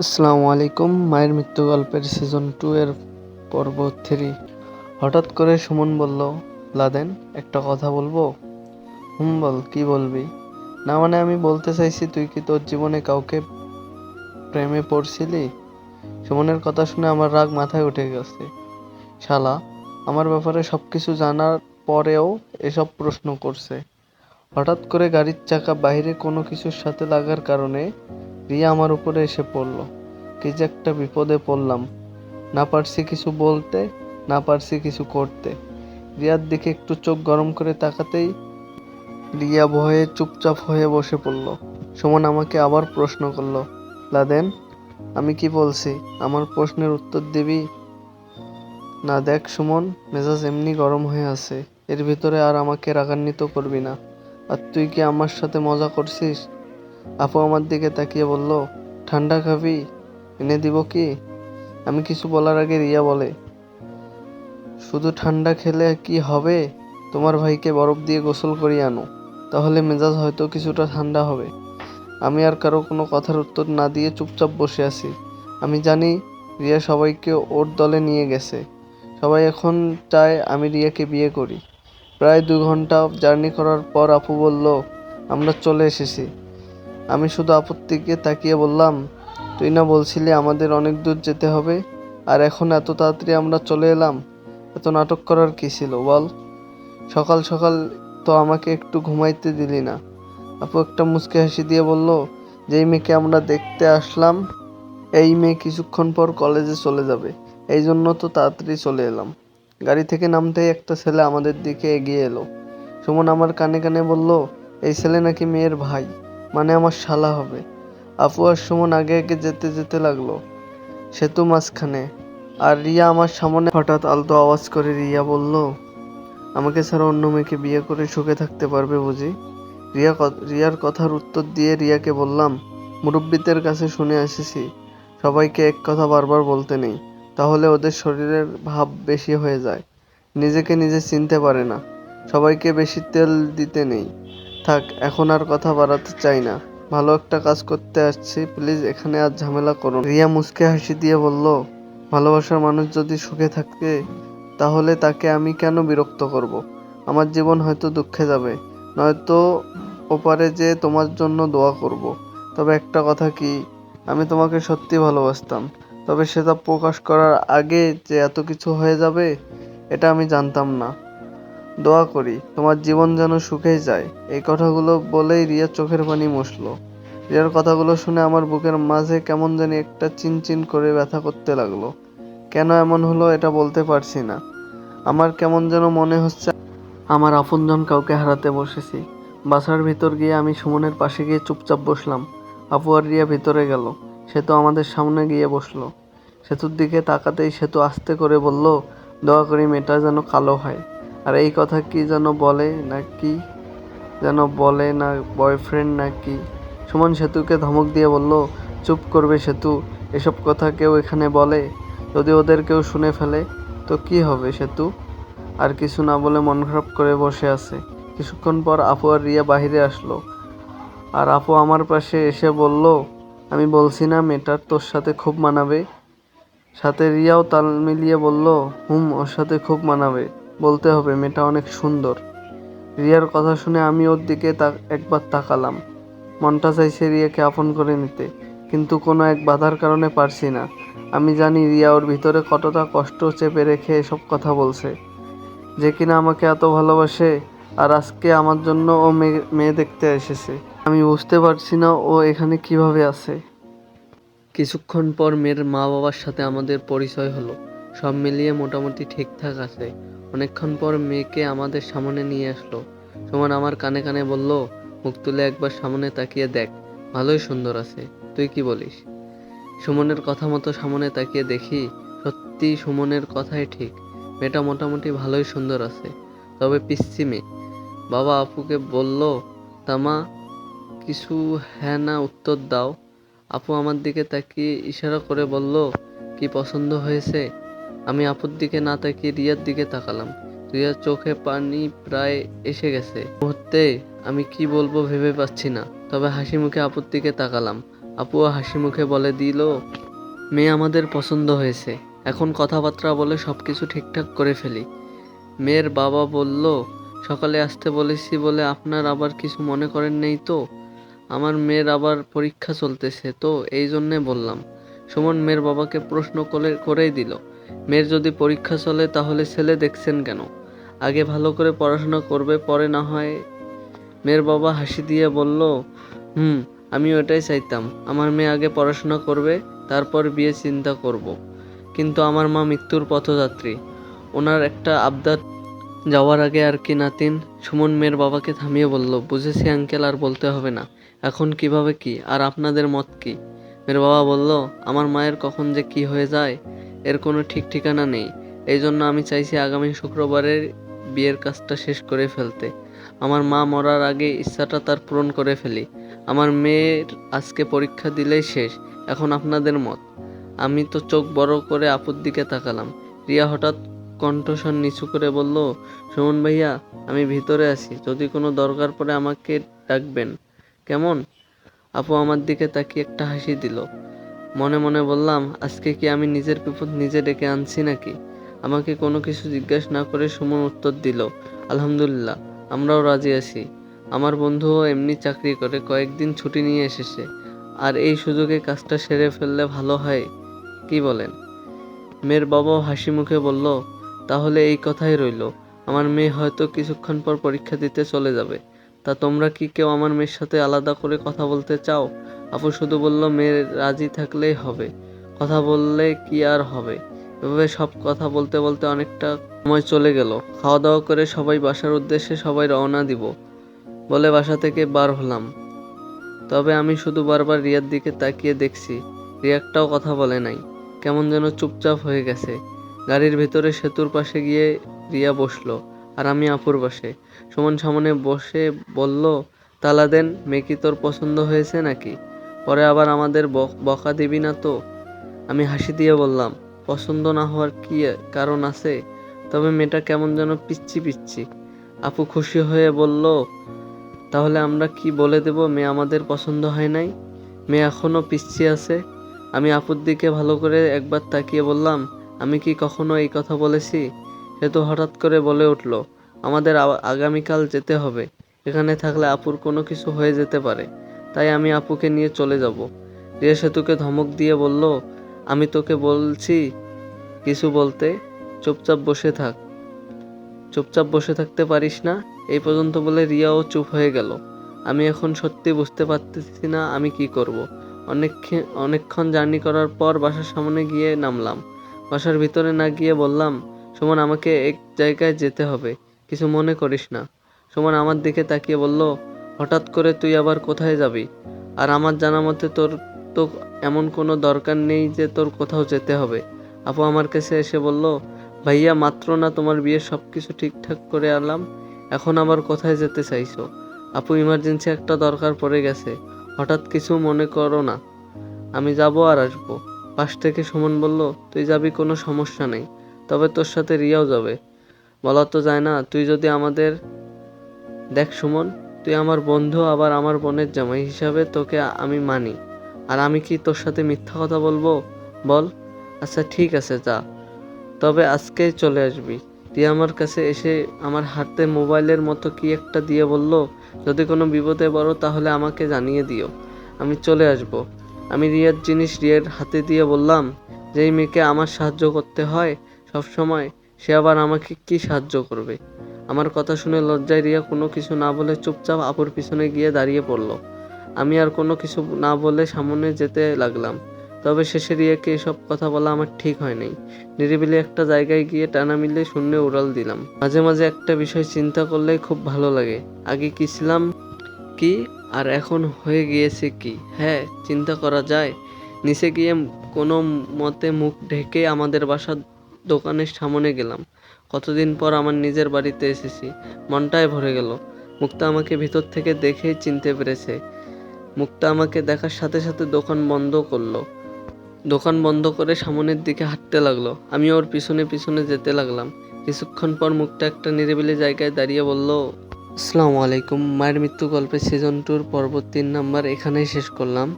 আসসালামু আলাইকুম। মায়ের মৃত্যু গল্পের সিজন 2 এর পর্ব 3। হঠাৎ করে সুমন বলল, লাদেন, একটা কথা বলবো? বল, কি বলবি? না মানে আমি বলতে চাইছি, তুই কি তোর জীবনে কাউকে প্রেমে পড়ছিলি? সুমনের কথা শুনে আমার রাগ মাথায় উঠে গেছে। শালা আমার ব্যাপারে সবকিছু জানার পরেও এসব প্রশ্ন করছে। হঠাৎ করে গাড়ির চাকা বাইরে কোনো কিছুর সাথে লাগার কারণে রিয়া আমার উপরে এসে পড়ল। কি যে একটা বিপদে পড়লাম। না পারছি কিছু বলতে, না পারছি কিছু করতে। রিয়ার দিকে একটু চোখ গরম করে তাকাতেই রিয়া ভয়ে চুপচাপ হয়ে বসে পড়ল। সুমন আমাকে আবার প্রশ্ন করলো, লাদেন, আমি কি বলছি? আমার প্রশ্নের উত্তর দিবি? না দেখ সুমন, মেজাজ এমনি গরম হয়ে আছে, এর ভিতরে আর আমাকে রাগান্বিত করবি না। আর তুই কি আমার সাথে মজা করছিস? আপু আমার দিকে তাকিয়ে বলল, ঠান্ডা খাবি? এনে দিব কি? আমি কিছু বলার আগে রিয়া বলে, শুধু ঠান্ডা খেলে কি হবে? তোমার ভাইকে বরফ দিয়ে গোসল করিয়ে আনো, তাহলে মেজাজ হয়তো কিছুটা ঠান্ডা হবে। আমি আর কারো কোনো কথার উত্তর না দিয়ে চুপচাপ বসে আছি। আমি জানি রিয়া সবাইকে ওর দলে নিয়ে গেছে। সবাই এখন চায় আমি রিয়াকে বিয়ে করি। প্রায় 2 ঘন্টা জার্নি করার পর আপু বলল, আমরা চলে এসেছি। আমি শুধু আপুর দিকে তাকিয়ে বললাম, তুই না বলছিলি আমাদের অনেক দূর যেতে হবে, আর এখন এত তাড়াতাড়ি আমরা চলে এলাম? এত নাটক করার কি ছিল বল? সকাল সকাল তো আমাকে একটু ঘুমাইতে দিলি না। আপু একটা মুচকি হাসি দিয়ে বলল, যেই মেয়েকে আমরা দেখতে আসলাম, এই মেয়ে কিছুক্ষণ পর কলেজে চলে যাবে, এই জন্য তো তাড়াতাড়ি চলে এলাম। গাড়ি থেকে নামতেই একটা ছেলে আমাদের দিকে এগিয়ে এলো। সুমন আমার কানে কানে বলল, এই ছেলে নাকি মেয়ের ভাই, মানে আমার শালা হবে। আপু আর সুমন আগে আগে যেতে যেতে লাগলো সেতু মাঝখানে। আর রিয়া আমার সামনে হঠাৎ আলতো আওয়াজ করে রিয়া বলল, আমাকে ছাড়া অন্য মেয়েকে বিয়ে করে সুখে থাকতে পারবে বুঝি? রিয়ার কথার উত্তর দিয়ে রিয়াকে বললাম, মুরব্বিদের কাছে শুনে এসেছি, সবাইকে এক কথা বারবার বলতে নেই, তাহলে ওদের শরীরের ভাব বেশি হয়ে যায়, নিজেকে নিজে চিনতে পারে না। সবাইকে বেশি তেল দিতে নেই। থাক, এখন আর কথা বাড়াতে চাই না, ভালো একটা কাজ করতে আসছি, প্লিজ এখানে আর ঝামেলা করুন। রিয়া মুচকে হাসি দিয়ে বলল, ভালোবাসার মানুষ যদি সুখে থাকে তাহলে তাকে আমি কেন বিরক্ত করব? আমার জীবন হয়তো দুঃখে যাবে, নয়তো ওপারে যে তোমার জন্য দোয়া করব। তবে একটা কথা কি, আমি তোমাকে সত্যি ভালোবাসতাম, তবে সেটা প্রকাশ করার আগে যে এত কিছু হয়ে যাবে এটা আমি জানতাম না। দোয়া করি তোমার জীবন যেন সুখেই যায়। এই কথাগুলো বলেই রিয়া চোখের পানি মুছলো। রিয়ার কথাগুলো শুনে আমার বুকের মাঝে কেমন জানি একটা চিনচিন করে ব্যথা করতে লাগলো। কেন এমন হলো এটা বলতে পারছি না। আমার কেমন যেন মনে হচ্ছে আমার আপনজন কাউকে হারাতে বসেছি। বাসার ভিতর গিয়ে আমি সুমনের পাশে গিয়ে চুপচাপ বসলাম। আপু আর রিয়া ভিতরে গেল। সেতু আমাদের সামনে গিয়ে বসলো। সেতুর দিকে তাকাতেই সেতু আস্তে করে বলল, দোয়া করি মেয়েটা যেন কালো হয়। আর এই কথা কি যেন বলে নাকি, যেন বলে না বয়ফ্রেন্ড নাকি। সুমন সেতুকে ধমক দিয়ে বলল, চুপ করবে সেতু, এসব কথা কেউ এখানে বলে? যদি ওদের কেউ শুনে ফেলে তো কি হবে সেতু? আর কিছু না বলে মন খারাপ করে বসে আছে। কিছুক্ষণ পর আপু আর রিয়া বাহিরে আসলো। আর আপু আমার পাশে এসে বলল, আমি বলছি না মেয়েটার তোর সাথে খুব মানাবে? সাথে রিয়াও তাল মিলিয়ে বলল, ওর সাথে খুব মানাবে। বলতে হবে মেয়েটা অনেক সুন্দর। রিয়ার কথা শুনে আমি ওর দিকে একবার তাকালাম। মনটা চাইছে রিয়াকে আপন করে নিতে, কিন্তু কোনো এক বাধার কারণে পারছি না। আমি জানি রিয়া ওর ভিতরে কতটা কষ্ট চেপে রেখে এসব কথা বলছে, যে কিনা আমাকে এত ভালোবাসে, আর আজকে আমার জন্য ও মেয়ে দেখতে এসেছে। আমি বুঝতে পারছি না ও এখানে কিভাবে আছে। কিছুক্ষণ পর মেয়ের মা বাবার সাথে আমাদের পরিচয় হলো। সব মিলিয়ে মোটামুটি ঠিকঠাক আছে। অনেকক্ষণ পর মেয়েকে আমাদের সামনে নিয়ে আসলো। সুমন আমার কানে কানে বলল, মুখ তুলে একবার সামনে তাকিয়ে দেখ, ভালোই সুন্দর আছে, তুই কি বলিস? সুমনের কথা মতো সামনে তাকিয়ে দেখি, সত্যি সুমনের কথাই ঠিক। মেয়েটা মোটামুটি ভালোই সুন্দর আছে, তবে পিচ্চি মেয়ে। বাবা আপুকে বলল, তামা কিছু হ্যাঁ না উত্তর দাও। আপু আমার দিকে তাকিয়ে ইশারা করে বলল, কি পছন্দ হয়েছে? আমি আপুর দিকে না তাকিয়ে রিয়ার দিকে তাকালাম। রিয়ার চোখে পানি প্রায় এসে গেছে। মুহূর্তে আমি কি বলবো ভেবে পাচ্ছি না, তবে হাসি মুখে আপুর দিকে তাকালাম। আপুও হাসি মুখে বলে দিল, মেয়ে আমাদের পছন্দ হয়েছে, এখন কথাবার্তা বলে সবকিছু ঠিকঠাক করে ফেলি। মেয়ের বাবা বলল, সকালে আসতে বলেছি বলে আপনার আবার কিছু মনে করেন নেই তো? আমার মেয়ের আবার পরীক্ষা চলতেছে তো, এই জন্যে বললাম। সুমন মেয়ের বাবাকে প্রশ্ন করেই দিল, মেয়ের যদি পরীক্ষা চলে তাহলে ছেলে দেখছেন কেন? আগে ভালো করে পড়াশোনা করবে, পরে না হয়। মেয়ের বাবা হাসি দিয়ে বলল, আমি ওটাই চাইতাম, আমার মেয়ে আগে পড়াশোনা করবে, তারপর বিয়ে চিন্তা করব। কিন্তু আমার মা মৃত্যুর পথযাত্রী, ওনার একটা আবদার যাওয়ার আগে আর কি নাতিন। সুমন মেয়ের বাবাকে থামিয়ে বলল, বুঝেছি আঙ্কেল, আর বলতে হবে না। এখন কিভাবে কি, আর আপনাদের মত কি? মেয়ের বাবা বলল, আমার মায়ের কখন যে কি হয়ে যায় এর কোনো ঠিক ঠিকানা নেই। এই জন্য আমি চাইছি আগামী শুক্রবারের বিয়ের কাজটা শেষ করে ফেলতে। আমার মা মরার আগে ইচ্ছাটা তার পূরণ করে ফেলি। আমার মেয়ের আজকে পরীক্ষা দিলেই শেষ, এখন আপনাদের মত। আমি তো চোখ বড় করে আপুর দিকে তাকালাম। রিয়া হঠাৎ কণ্ঠস্বর নিচু করে বলল, সুমন ভাইয়া, আমি ভিতরে আছি, যদি কোনো দরকার পড়ে আমাকে ডাকবেন, কেমন? আপু আমার দিকে তাকিয়ে একটা হাসি দিল। মনে মনে বললাম, আজকে কি আমি নিজের বিপদ নিজে ডেকে আনছি নাকি? আমাকে কোনো কিছু জিজ্ঞেস না করে সুমন উত্তর দিল, আলহামদুলিল্লাহ, আমরাও রাজি আছি। আমার বন্ধুও এমনি চাকরি করে, কয়েকদিন ছুটি নিয়ে এসেছে, আর এই সুযোগে কাজটা সেরে ফেললে ভালো হয়, কি বলেন? মেয়ের বাবাও হাসি মুখে বলল, তাহলে এই কথাই রইল। আমার মেয়ে হয়তো কিছুক্ষণ পর পরীক্ষা দিতে চলে যাবে। তা তোমরা কি কেউ আমার মেয়ের সাথে আলাদা করে কথা বলতে চাও? আপু শুধু বলল, মেয়ে রাজি থাকলেই হবে, কথা বললে কি আর হবে। এভাবে সব কথা বলতে বলতে অনেকটা সময় চলে গেল। খাওয়া দাওয়া করে সবাই বাসার উদ্দেশ্যে সবাই রওনা দিব বলে বাসা থেকে বার হলাম। তবে আমি শুধু বারবার রিয়ার দিকে তাকিয়ে দেখছি, রিয়া একটাও কথা বলে নাই, কেমন যেন চুপচাপ হয়ে গেছে। গাড়ির ভেতরে সেতুর পাশে গিয়ে রিয়া বসলো, আর আমি আপুর পাশে। সুমন সামনে বসে বলল, তালা দেন, মেয়ে কি তোর পছন্দ হয়েছে নাকি? পরে আবার আমাদের বকা দিবি না তো? আমি হাসি দিয়ে বললাম, পছন্দ না হওয়ার কি কারণ আছে, তবে মেয়েটা কেমন যেন পিচ্ছি পিচ্ছি। আপু খুশি হয়ে বলল, তাহলে আমরা কি বলে দেব মেয়ে আমাদের পছন্দ হয় নাই? মেয়ে এখনো পিচ্ছি আছে? আমি আপুর দিকে ভালো করে একবার তাকিয়ে বললাম, আমি কি কখনো এই কথা বলেছি? সে তো হঠাৎ করে বলে উঠল, আমাদের আগামীকাল যেতে হবে, এখানে থাকলে আপুর কোনো কিছু হয়ে যেতে পারে, তাই আমি আপুকে নিয়ে চলে যাব। রিয়া সেতুকে ধমক দিয়ে বলল, আমি তোকে বলছি কিছু বলতে, চুপচাপ বসে থাক। চুপচাপ বসে থাকতে পারিস না? এই পর্যন্ত বলে রিয়াও চুপ হয়ে গেল। আমি এখন সত্যি বুঝতে পারতেছি না আমি কি করব। অনেকক্ষণ জার্নি করার পর বাসার সামনে গিয়ে নামলাম। বাসার ভিতরে না গিয়ে বললাম, সুমন আমাকে এক জায়গায় যেতে হবে, কিছু মনে করিস না। সুমন আমার দিকে তাকিয়ে বলল, হঠাৎ করে তুই আবার কোথায় যাবি? আর আমার জানা মতে তোর তো এমন কোনো দরকার নেই যে তোর কোথাও যেতে হবে। আপু আমার কাছে এসে বলল, ভাইয়া মাত্র না তোমার বিয়ের সবকিছু ঠিকঠাক করে আনলাম, এখন আবার কোথায় যেতে চাইছো? আপু ইমার্জেন্সি একটা দরকার পড়ে গেছে, হঠাৎ কিছু মনে করো না, আমি যাব আর আসবো। পাশ থেকে সুমন বলল, তুই যাবি কোনো সমস্যা নেই, তবে তোর সাথে রিয়াও যাবে। বলা তো যায় না, তুই যদি আমাদের। দেখ সুমন, তুই আমার বন্ধু, আবার আমার বোনের জামাই হিসাবে তোকে আমি মানি, আর আমি কি তোর সাথে মিথ্যা কথা বলবো বল? আচ্ছা ঠিক আছে, যা, তবে আজকেই চলে আসবি। রিয়া আমার কাছে এসে আমার হাতে মোবাইলের মতো কি একটা দিয়ে বলল, যদি কোনো বিপদে পড়ো তাহলে আমাকে জানিয়ে দিও, আমি চলে আসব। আমি রিয়ার জিনিস রিয়ার হাতে দিয়ে বললাম, যেই মেয়েকে আমার সাহায্য করতে হয় সব সময়, সে আবার আমাকে কি সাহায্য করবে? আমার কথা শুনে লজ্জায় রিয়া কোনো কিছু না বলে চুপচাপ আপুর পিছনে গিয়ে দাঁড়িয়ে পড়ল। আমি আর কোনো কিছু না বলে সামনে যেতে লাগলাম। তবে শেষে রিয়াকে এসব কথা বলা আমার ঠিক হয় নাই। নিরিবিলি একটা জায়গায় গিয়ে টানা মিলে শূন্যে উড়াল দিলাম। মাঝে মাঝে একটা বিষয় চিন্তা করলেই খুব ভালো লাগে, আগে কি ছিলাম কি, আর এখন হয়ে গিয়েছে কি। হ্যাঁ, চিন্তা করা যায়। নিচে গিয়ে কোনো মতে মুখ ঢেকে আমাদের বাসার দোকানের সামনে গেলাম। কতদিন পর আমার নিজের বাড়িতে এসেছি, মনটাই ভরে গেল। মুক্তা আমাকে ভিতর থেকে দেখেই চিনতে পেরেছে। মুক্তা আমাকে দেখার সাথে সাথে দোকান বন্ধ করলো। দোকান বন্ধ করে সামনের দিকে হাঁটতে লাগলো। আমি ওর পিছনে পিছনে যেতে লাগলাম। কিছুক্ষণ পর মুক্তা একটা নিরিবিলি জায়গায় দাঁড়িয়ে বলল, আসসালামু আলাইকুম। মায়ের মৃত্যু গল্পের সিজন 2 পর্ব 3 নাম্বার এখানেই শেষ করলাম।